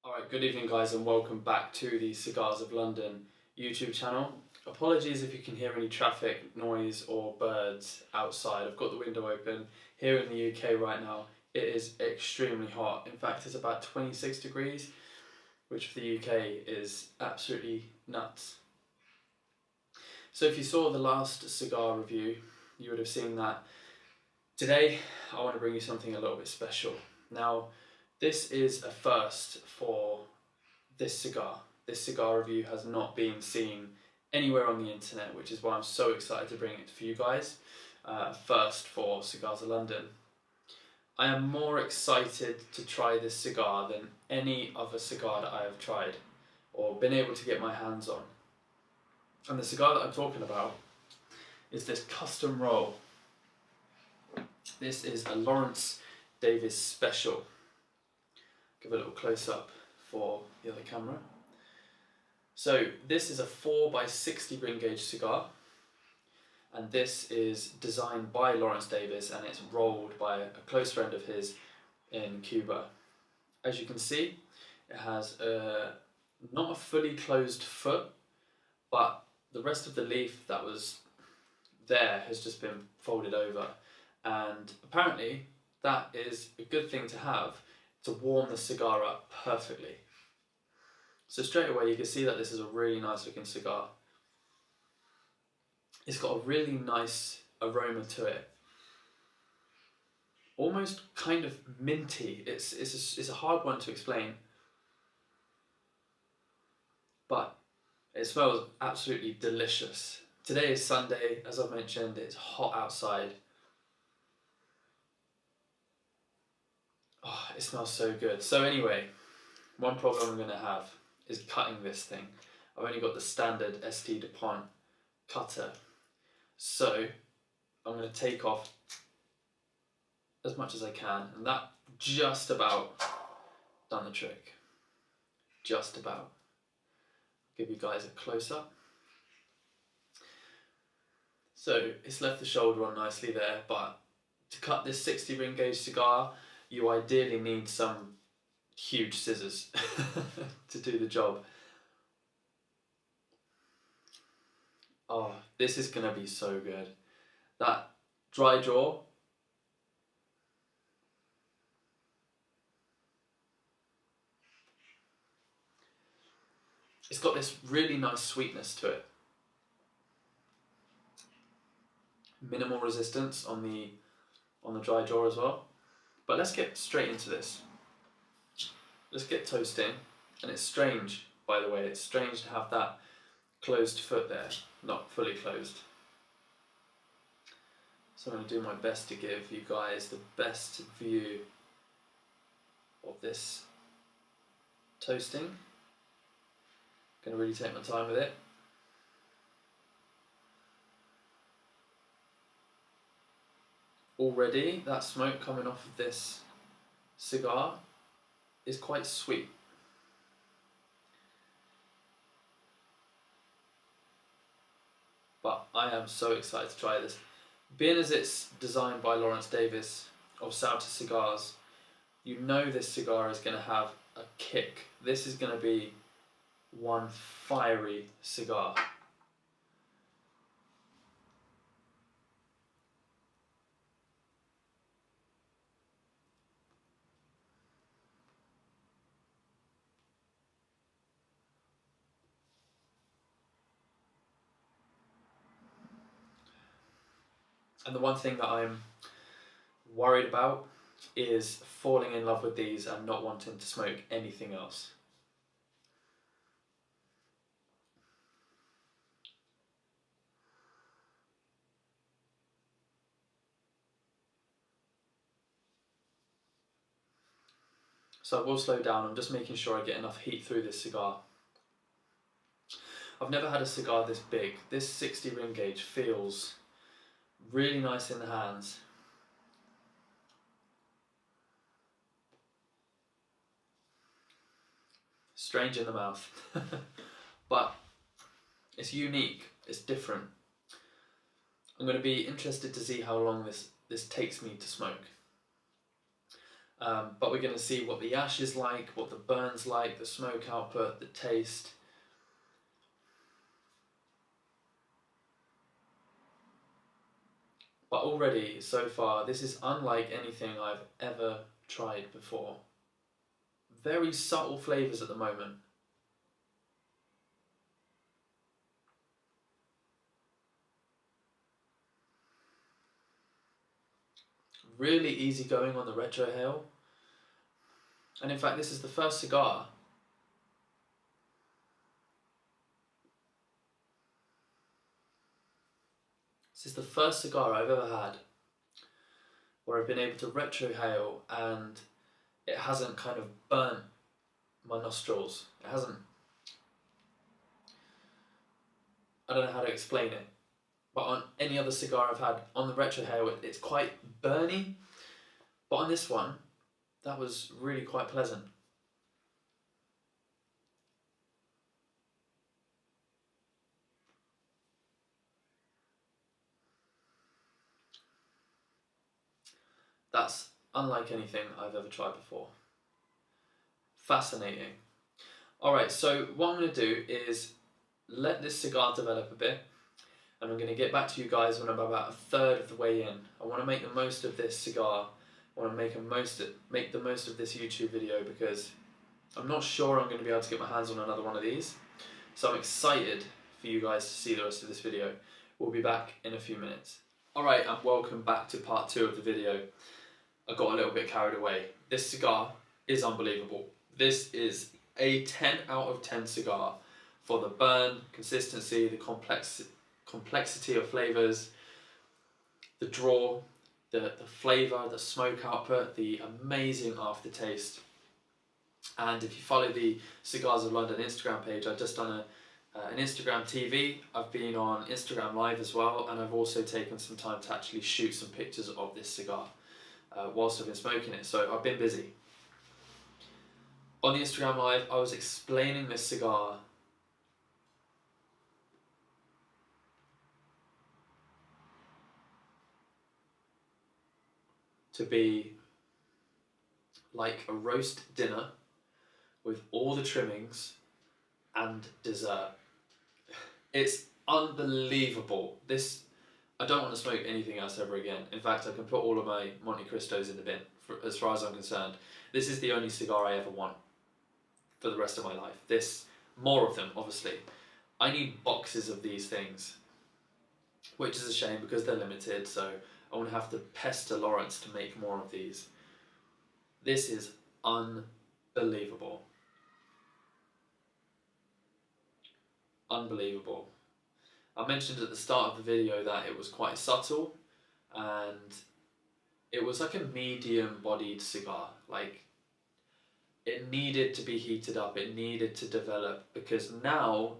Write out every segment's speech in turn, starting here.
Alright, good evening guys and welcome back to the Cigars of London YouTube channel. Apologies if you can hear any traffic, noise or birds outside. I've got the window open. Here in the UK right now it is extremely hot. In fact it's about 26 degrees, which for the UK is absolutely nuts. So if you saw the last cigar review, you would have seen that today I want to bring you something a little bit special. Now, this is a first for this cigar. This cigar review has not been seen anywhere on the internet, which is why I'm so excited to bring it for you guys. First for Cigars of London. I am more excited to try this cigar than any other cigar that I have tried or been able to get my hands on. And the cigar that I'm talking about is this custom roll. This is a Laurence Davis special. Give a little close up for the other camera. So this is a 4x60 ring gauge cigar, and this is designed by Laurence Davis and it's rolled by a close friend of his in Cuba. As you can see, it has not a fully closed foot, but the rest of the leaf that was there has just been folded over, and apparently that is a good thing to have to warm the cigar up perfectly. So straight away you can see that this is a really nice looking cigar. It's got a really nice aroma to it. Almost kind of minty. It's a hard one to explain. But it smells absolutely delicious. Today is Sunday, as I've mentioned, it's hot outside. Oh, it smells so good. So anyway, one problem I'm going to have is cutting this thing. I've only got the standard ST DuPont cutter. So I'm going to take off as much as I can, and that just about done the trick. Just about. Give you guys a close up. So it's left the shoulder on nicely there, but to cut this 60 ring gauge cigar, you ideally need some huge scissors to do the job. Oh, this is gonna be so good. That dry draw, it's got this really nice sweetness to it. Minimal resistance on the dry draw as well. But let's get straight into this. Let's get toasting. And it's strange, by the way, it's strange to have that closed foot there, not fully closed. So I'm going to do my best to give you guys the best view of this toasting. Going to really take my time with it. Already that smoke coming off of this cigar is quite sweet. But I am so excited to try this. Being as it's designed by Laurence Davis of Sautter Cigars, you know this cigar is going to have a kick. This is going to be one fiery cigar. And the one thing that I'm worried about is falling in love with these and not wanting to smoke anything else. So I will slow down. I'm just making sure I get enough heat through this cigar. I've never had a cigar this big. This 60 ring gauge feels really nice in the hands. Strange in the mouth. But it's unique, it's different. I'm going to be interested to see how long this takes me to smoke. But we're going to see what the ash is like, what the burn's like, the smoke output, the taste. But already, so far, this is unlike anything I've ever tried before. Very subtle flavours at the moment. Really easy going on the retrohale. And in fact, this is the first cigar I've ever had where I've been able to retrohale and it hasn't kind of burnt my nostrils. It hasn't, I don't know how to explain it, but on any other cigar I've had on the retrohale, it's quite burny. But on this one, that was really quite pleasant. That's unlike anything I've ever tried before. Fascinating. Alright, so what I'm going to do is let this cigar develop a bit, and I'm going to get back to you guys when I'm about a third of the way in. I want to make the most of this cigar. I want to make the most of this YouTube video because I'm not sure I'm going to be able to get my hands on another one of these. So I'm excited for you guys to see the rest of this video. We'll be back in a few minutes. Alright, and welcome back to part 2 of the video. I got a little bit carried away. This cigar is unbelievable. This is a 10 out of 10 cigar for the burn, consistency, the complexity of flavours, the draw, the flavour, the smoke output, the amazing aftertaste. And if you follow the Cigars of London Instagram page, I've just done an Instagram TV. I've been on Instagram Live as well, and I've also taken some time to actually shoot some pictures of this cigar whilst I've been smoking it, so I've been busy. On the Instagram Live, I was explaining this cigar to be like a roast dinner with all the trimmings and dessert. It's unbelievable. I don't want to smoke anything else ever again. In fact, I can put all of my Monte Cristos in the bin, as far as I'm concerned. This is the only cigar I ever want for the rest of my life. More of them, obviously. I need boxes of these things, which is a shame because they're limited, so I won't have to pester Laurence to make more of these. This is unbelievable. Unbelievable. I mentioned at the start of the video that it was quite subtle and it was like a medium bodied cigar. Like, it needed to be heated up, it needed to develop, because now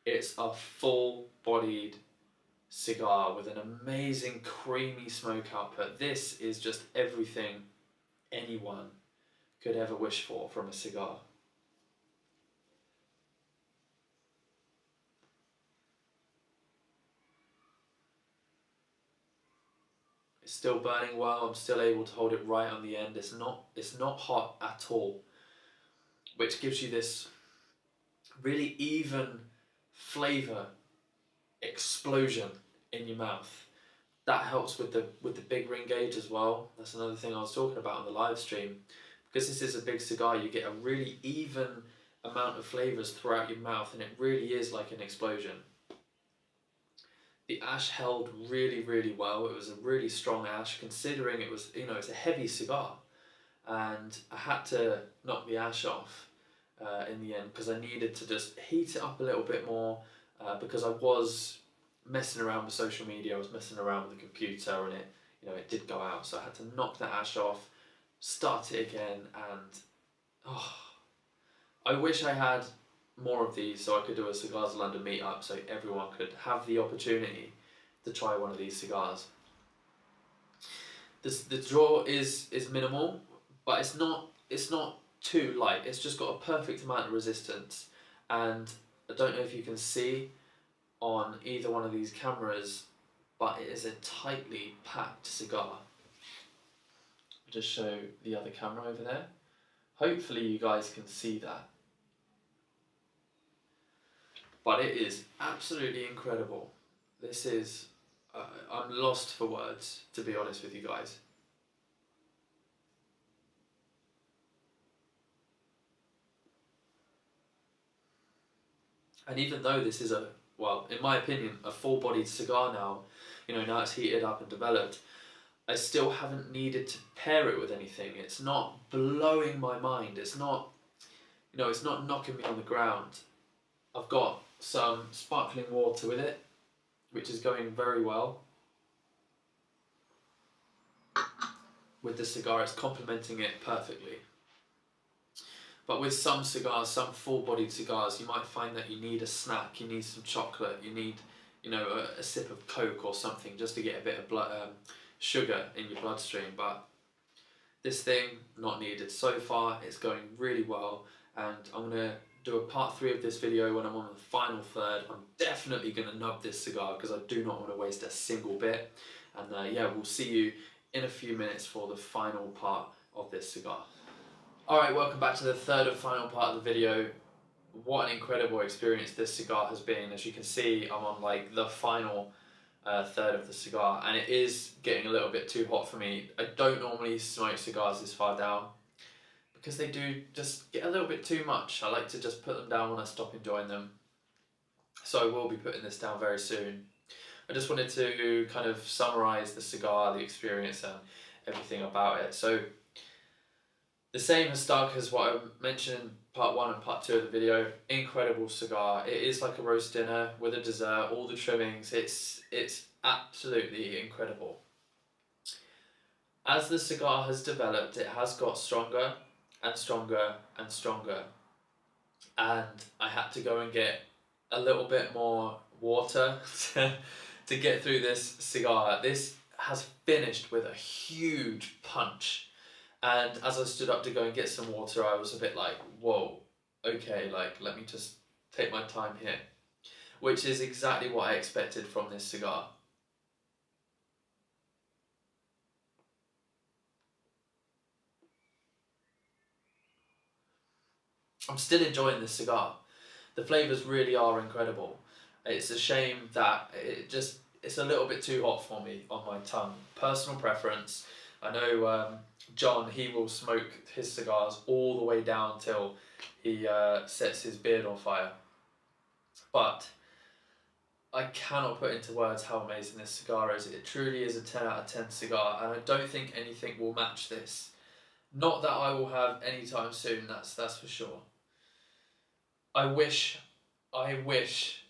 it's a full bodied cigar with an amazing creamy smoke output. This is just everything anyone could ever wish for from a cigar. It's still burning well. I'm still able to hold it right on the end. It's not hot at all, which gives you this really even flavour explosion in your mouth. That helps with the big ring gauge as well. That's another thing I was talking about on the live stream. Because this is a big cigar, you get a really even amount of flavours throughout your mouth, and it really is like an explosion. The ash held really, really well. It was a really strong ash, considering it was, it's a heavy cigar. And I had to knock the ash off in the end because I needed to just heat it up a little bit more because I was messing around with social media, I was messing around with the computer, and it did go out. So I had to knock the ash off, start it again, and I wish I had more of these so I could do a Cigars of London meetup so everyone could have the opportunity to try one of these cigars. The draw is minimal, but it's not too light. It's just got a perfect amount of resistance, and I don't know if you can see on either one of these cameras, but it is a tightly packed cigar. I'll just show the other camera over there. Hopefully you guys can see that. But it is absolutely incredible. This is, I'm lost for words, to be honest with you guys. And even though this is a, well, in my opinion, a full-bodied cigar now, you know, now it's heated up and developed, I still haven't needed to pair it with anything. It's not blowing my mind. It's not, you know, it's not knocking me on the ground. I've got some sparkling water with it, which is going very well. With the cigar, it's complementing it perfectly. But with some cigars, some full-bodied cigars, you might find that you need a snack, you need some chocolate, you need, you know, a sip of Coke or something just to get a bit of blood, sugar in your bloodstream. But this thing, not needed. So far, it's going really well, and I'm going to do a part 3 of this video when I'm on the final third. I'm definitely going to nub this cigar because I do not want to waste a single bit. And yeah, we'll see you in a few minutes for the final part of this cigar. Alright, welcome back to the third and final part of the video. What an incredible experience this cigar has been. As you can see, I'm on like the final third of the cigar, and it is getting a little bit too hot for me. I don't normally smoke cigars this far down because they do just get a little bit too much. I like to just put them down when I stop enjoying them. So I will be putting this down very soon. I just wanted to kind of summarize the cigar, the experience, and everything about it. So the same has stuck as what I mentioned in part 1 and part 2 of the video. Incredible cigar. It is like a roast dinner with a dessert, all the trimmings. It's absolutely incredible. As the cigar has developed, it has got stronger and stronger and stronger. And I had to go and get a little bit more water to get through this cigar. This has finished with a huge punch. And as I stood up to go and get some water, I was a bit like, whoa, okay, like, let me just take my time here. Which is exactly what I expected from this cigar. I'm still enjoying this cigar. The flavours really are incredible. It's a shame that it's a little bit too hot for me on my tongue. Personal preference. I know John, he will smoke his cigars all the way down till he sets his beard on fire. But I cannot put into words how amazing this cigar is. It truly is a 10 out of 10 cigar, and I don't think anything will match this. Not that I will have anytime soon, that's for sure. I wish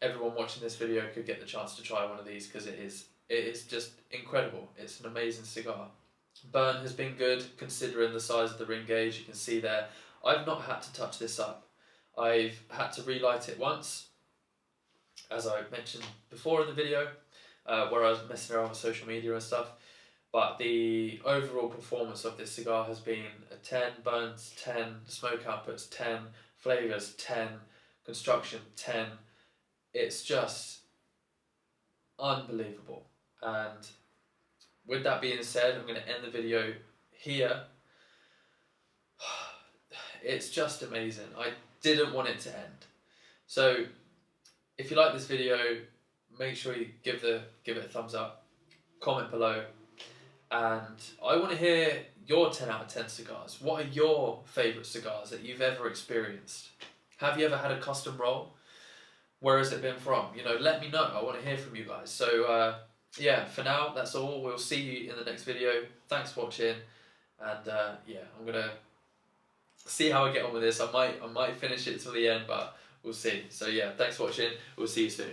everyone watching this video could get the chance to try one of these, because it is just incredible. It's an amazing cigar. Burn has been good considering the size of the ring gauge. You can see there, I've not had to touch this up. I've had to relight it once, as I mentioned before in the video, where I was messing around with social media and stuff. But the overall performance of this cigar has been a 10, burns 10, smoke outputs 10, flavours 10, construction 10. It's just unbelievable. And with that being said, I'm going to end the video here. It's just amazing. I didn't want it to end. So if you like this video, make sure you give it a thumbs up, comment below, and I want to hear your 10 out of 10 cigars. What are your favourite cigars that you've ever experienced? Have you ever had a custom roll? Where has it been from? You know, let me know. I want to hear from you guys. So yeah, for now, that's all. We'll see you in the next video. Thanks for watching, and yeah, I'm gonna see how I get on with this. I might finish it till the end, but we'll see. So yeah, thanks for watching. We'll see you soon.